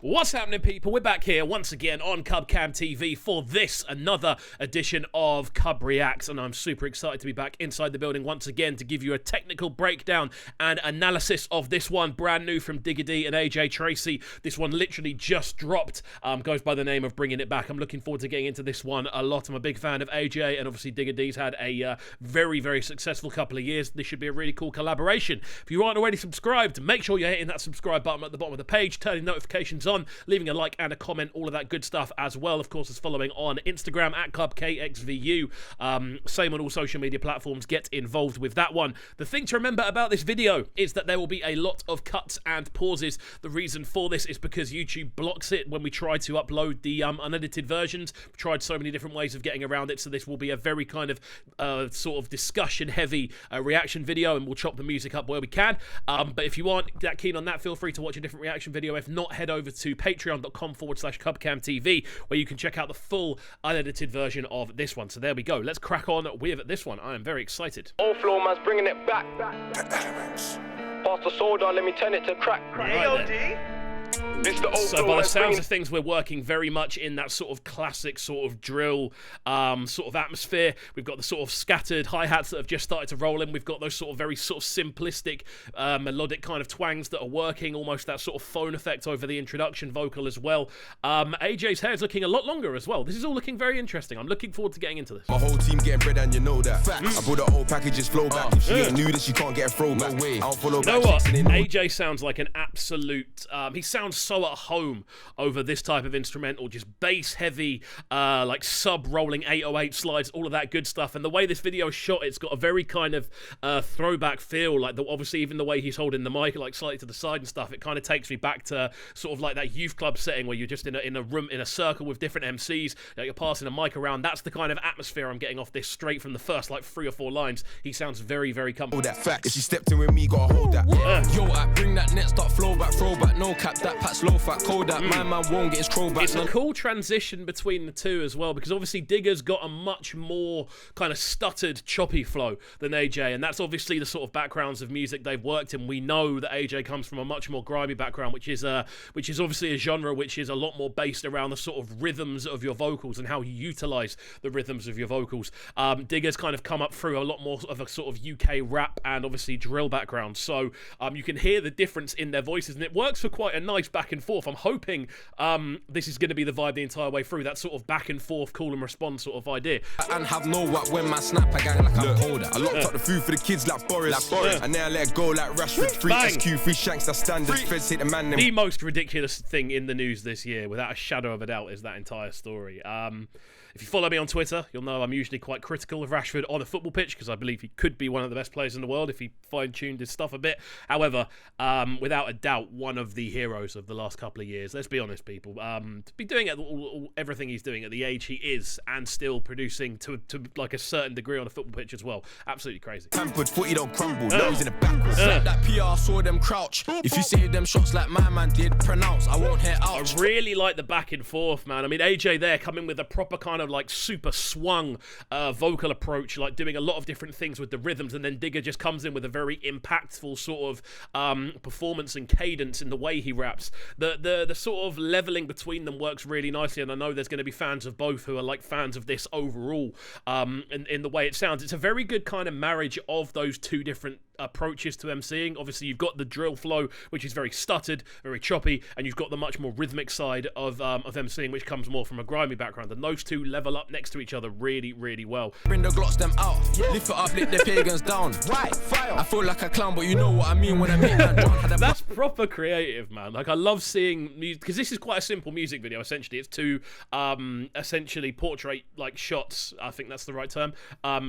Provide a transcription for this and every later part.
What's happening, people? We're back here once again on CubCamTV for another edition of CubReacts, and I'm super excited to be back inside the building once again to give you a technical breakdown and analysis of this one, brand new from Digga and AJ Tracey. This one literally just dropped, goes by the name of Bringing It Back. I'm looking forward to getting into this one a lot. I'm a big fan of AJ, and obviously Digga's had a very, very successful couple of years. This should be a really cool collaboration. If you aren't already subscribed, make sure you're hitting that subscribe button at the bottom of the page, turning notifications on, leaving a like and a comment, all of that good stuff, as well, of course, as following on Instagram at KXVU. Same on all social media platforms. Get involved with that one. The thing to remember about this video is that there will be a lot of cuts and pauses. The reason for this is because YouTube blocks it when we try to upload the unedited versions. We've tried so many different ways of getting around it, so this will be a very kind of sort of discussion heavy reaction video, and we'll chop the music up where we can. But if you aren't that keen on that, feel free to watch a different reaction video. If not, head over to patreon.com/CubCamTV, where you can check out the full unedited version of this one. So there we go. Let's crack on with this one. I am very excited. Old flow man's bringing it back. Pass the soda, let me turn it to crack. So by the sounds of things, we're working very much in that sort of classic sort of drill sort of atmosphere. We've got the sort of scattered hi-hats that have just started to roll in. We've got those sort of very sort of simplistic melodic kind of twangs that are working, almost that sort of phone effect over the introduction vocal as well. AJ's hair is looking a lot longer as well. This is all looking very interesting. I'm looking forward to getting into this. My whole team getting bread and you know that. Facts. I brought the whole packages flow back. If she ain't new, then she can't get a throwback. No way. I'll follow you know what? AJ sounds like an absolute... he sounds so at home over this type of instrumental, just bass heavy, like sub rolling 808 slides, all of that good stuff. And the way this video is shot, it's got a very kind of throwback feel. Like obviously even the way he's holding the mic like slightly to the side and stuff, it kind of takes me back to sort of like that youth club setting where you're just in a room in a circle with different MCs, you're passing a mic around. That's the kind of atmosphere I'm getting off this straight from the first like 3 or 4 lines. He sounds very, very comfortable. That fact, if she stepped in with me, gotta hold that. Yo, I bring that net, start flow back, throwback, no cap, that pat's low fat, cold that. My man won't get his throwback. It's a cool transition between the two as well, because obviously Digga's got a much more kind of stuttered, choppy flow than AJ, and that's obviously the sort of backgrounds of music they've worked in. We know that AJ comes from a much more grimy background, which is obviously a genre which is a lot more based around the sort of rhythms of your vocals and how you utilize the rhythms of your vocals. Digga's kind of come up through a lot more of a sort of UK rap and obviously drill background, so you can hear the difference in their voices, and it works for quite a nice back and forth. I'm hoping this is going to be the vibe the entire way through, that sort of back and forth, call and respond sort of idea. And have no what when my snap I gang like I'm colder. I locked up the food for the kids like Boris. And now I let go like Rashford. Free SQ, free Shanks, that's standard. Feds hit the man. The most ridiculous thing in the news this year, without a shadow of a doubt, is that entire story. If you follow me on Twitter, you'll know I'm usually quite critical of Rashford on a football pitch, because I believe he could be one of the best players in the world if he fine-tuned his stuff a bit. However, without a doubt, one of the heroes of the last couple of years. Let's be honest, people. To be doing everything he's doing at the age he is, and still producing to like a certain degree on a football pitch as well. Absolutely crazy. Pampered footy don't crumble. Nose in the backwards. Like that PR saw them crouch. If you save them shots like my man did, pronounce. I won't hear out. I really like the back and forth, man. I mean, AJ there coming with a proper kind of like super swung vocal approach, like doing a lot of different things with the rhythms, and then Digga just comes in with a very impactful sort of performance and cadence in the way he raps. The sort of leveling between them works really nicely, and I know there's going to be fans of both who are like fans of this overall in the way it sounds. It's a very good kind of marriage of those two different approaches to MCing. Obviously you've got the drill flow, which is very stuttered, very choppy, and you've got the much more rhythmic side of MCing, which comes more from a grimy background, and those two level up next to each other really, really well. Bring the glocks them out, lift it up, lift the pagans down. Right, fire. I feel like a clown, but you know what I mean when I make that drum. That's proper creative, man. Like, I love seeing music, because this is quite a simple music video. Essentially, it's two essentially portrait like shots. I think that's the right term.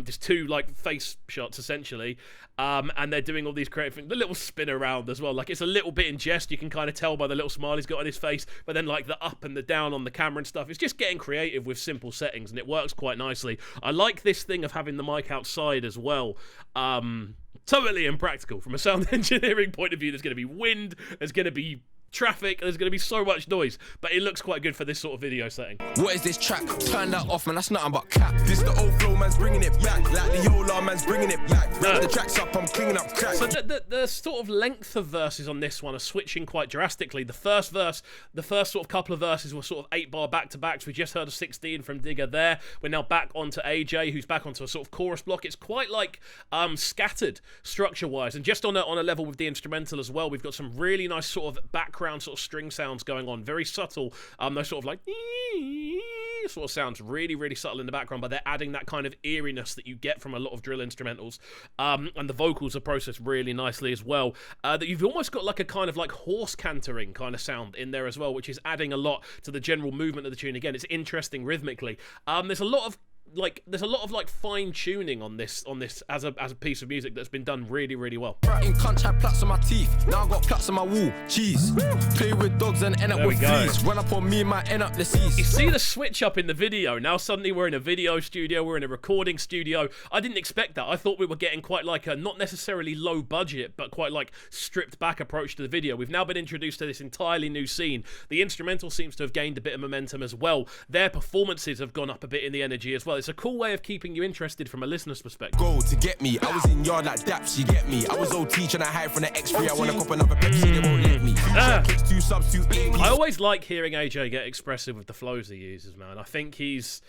Just two like face shots essentially. And they're doing all these creative things. The little spin around as well. Like, it's a little bit in jest. You can kind of tell by the little smile he's got on his face. But then, like, the up and the down on the camera and stuff. It's just getting creative with simple settings, and it works quite nicely. I like this thing of having the mic outside as well. Totally impractical from a sound engineering point of view. There's going to be wind. There's going to be traffic, there's going to be so much noise, but it looks quite good for this sort of video setting. What is this track? Turn that off, man, that's nothing but cap. This the old flow, man's bringing it back. Like the Yola, man's bringing it back. Wrap the tracks up, I'm cleaning up cracks. So the sort of length of verses on this one are switching quite drastically. The first sort of couple of verses were sort of 8-bar back-to-backs. We just heard a 16 from Digga there. We're now back onto AJ, who's back onto a sort of chorus block. It's quite like scattered structure-wise, and just on a level with the instrumental as well. We've got some really nice sort of background sort of string sounds going on, very subtle. Those sort of like sort of sounds really, really subtle in the background, but they're adding that kind of eeriness that you get from a lot of drill instrumentals. And the vocals are processed really nicely as well. That you've almost got like a kind of like horse cantering kind of sound in there as well, which is adding a lot to the general movement of the tune. Again, it's interesting rhythmically. There's a lot of fine tuning on this as a piece of music that's been done really, really well. In cunt, had plaits on my teeth. Now I got plaits on my wall. Cheese. Play with dogs and end up with fleas. Run up on me, might end up the seas. You see the switch up in the video. Now suddenly we're in a video studio, we're in a recording studio. I didn't expect that. I thought we were getting quite like a not necessarily low budget, but quite like stripped back approach to the video. We've now been introduced to this entirely new scene. The instrumental seems to have gained a bit of momentum as well. Their performances have gone up a bit in the energy as well. It's a cool way of keeping you interested from a listener's perspective. Go to get me. I was in yard like daps, you get me. I was OT trying to hide from the X3. I want to cop another Pepsi, they won't let me. Kicks 2 subs, 2 8. I always like hearing AJ get expressive with the flows he uses, man. I think he's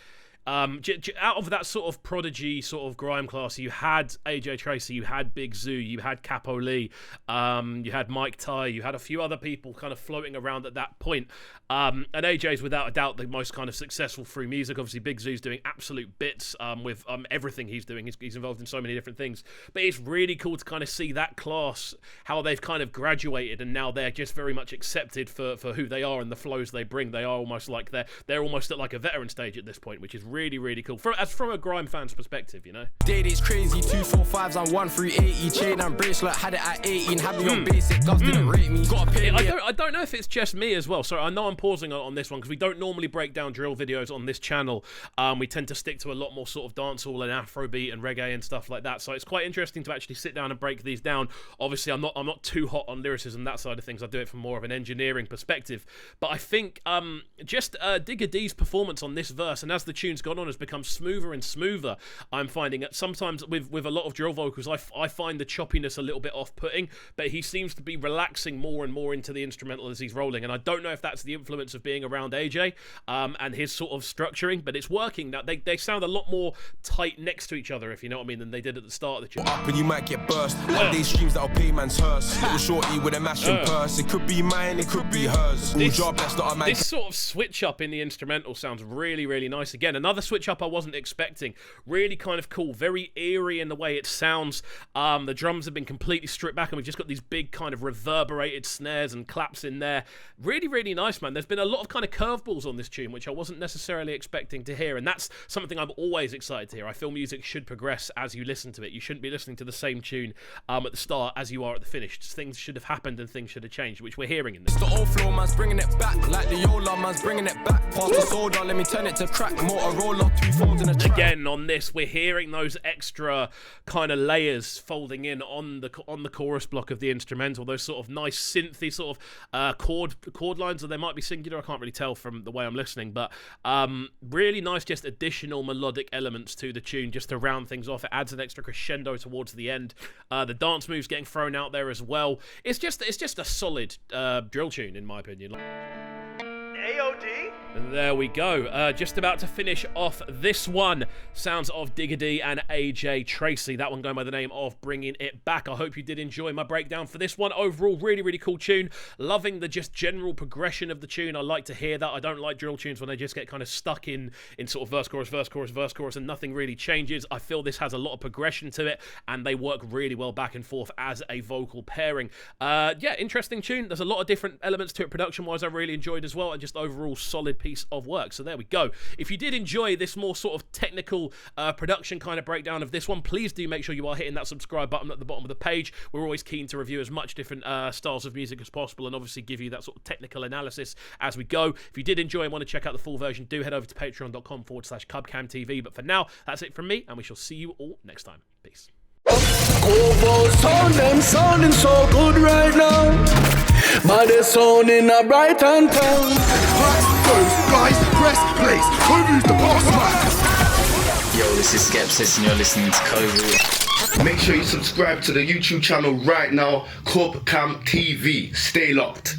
out of that sort of prodigy sort of grime class, you had AJ Tracey, you had Big Zoo, you had Capo Lee, you had Mike Ty, you had a few other people kind of floating around at that point. And AJ's without a doubt the most kind of successful through music. Obviously, Big Zoo's doing absolute bits with everything he's doing. He's involved in so many different things. But it's really cool to kind of see that class, how they've kind of graduated, and now they're just very much accepted for who they are and the flows they bring. They are almost like they're almost at like a veteran stage at this point, which is really, really cool. From a grime fan's perspective, you know. Date is crazy, 2 4 5s and 1 3 80. Chain and bracelet, had it at 18. Had me on basic, gloves didn't rate me. Gotta pay me. I don't know if it's just me as well. So I know I'm pausing on this one because we don't normally break down drill videos on this channel. We tend to stick to a lot more sort of dancehall and Afrobeat and reggae and stuff like that. So it's quite interesting to actually sit down and break these down. Obviously, I'm not too hot on lyricism, that side of things. I do it from more of an engineering perspective. But I think just Digga D's performance on this verse, and as the tune's gone on, has become smoother and smoother. I'm finding that sometimes with a lot of drill vocals, I find the choppiness a little bit off-putting, but he seems to be relaxing more and more into the instrumental as he's rolling. And I don't know if that's the influence of being around AJ and his sort of structuring, but it's working now. They sound a lot more tight next to each other, if you know what I mean, than they did at the start of the tune. Up and you might get burst. One day streams that'll pay man's hearse. Little shorty with a mashing purse. It could be mine, it could be hers. This sort of switch up in the instrumental sounds really, really nice. Again, another switch up I wasn't expecting. Really kind of cool, very eerie in the way it sounds. The drums have been completely stripped back and we've just got these big kind of reverberated snares and claps in there. Really, really nice, man. There's been a lot of kind of curveballs on this tune, which I wasn't necessarily expecting to hear, and that's something I'm always excited to hear. I feel music should progress as you listen to it. You shouldn't be listening to the same tune at the start as you are at the finish. Things should have happened and things should have changed, which we're hearing in this. The old flow, man's bringing it back. Like the Yola, man's bringing it back. Pass the soda, let me turn it to crack. Motorola, 2 phones in a track. Again, on this, we're hearing those extra kind of layers folding in on the chorus block of the instrumental. Those sort of nice synthy sort of chord lines, or they might be singular. I can't really tell from the way I'm listening, but really nice, just additional melodic elements to the tune, just to round things off. It adds an extra crescendo towards the end. The dance moves getting thrown out there as well. It's just a solid drill tune, in my opinion. AOD? And there we go. Just about to finish off this one. Sounds of Digga D and AJ Tracey. That one going by the name of Bringing It Back. I hope you did enjoy my breakdown for this one. Overall, really, really cool tune. Loving the just general progression of the tune. I like to hear that. I don't like drill tunes when they just get kind of stuck in sort of verse, chorus, verse, chorus, verse, chorus, and nothing really changes. I feel this has a lot of progression to it, and they work really well back and forth as a vocal pairing. Yeah, interesting tune. There's a lot of different elements to it production-wise I really enjoyed as well, and just overall solid piece of work. So there we go. If you did enjoy this more sort of technical production kind of breakdown of this one, please do make sure you are hitting that subscribe button at the bottom of the page. We're always keen to review as much different styles of music as possible, and obviously give you that sort of technical analysis as we go. If you did enjoy and want to check out the full version, do head over to patreon.com/CubCamTV. But for now, that's it from me, and we shall see you all next time. Peace. Sounding so good right now. Baddest sound in a Brighton town. Goes, guys, press, place. Who's the boss man? Yo, this is Skepsis and you're listening to CubReacts. Make sure you subscribe to the YouTube channel right now, CubCamTV. Stay locked.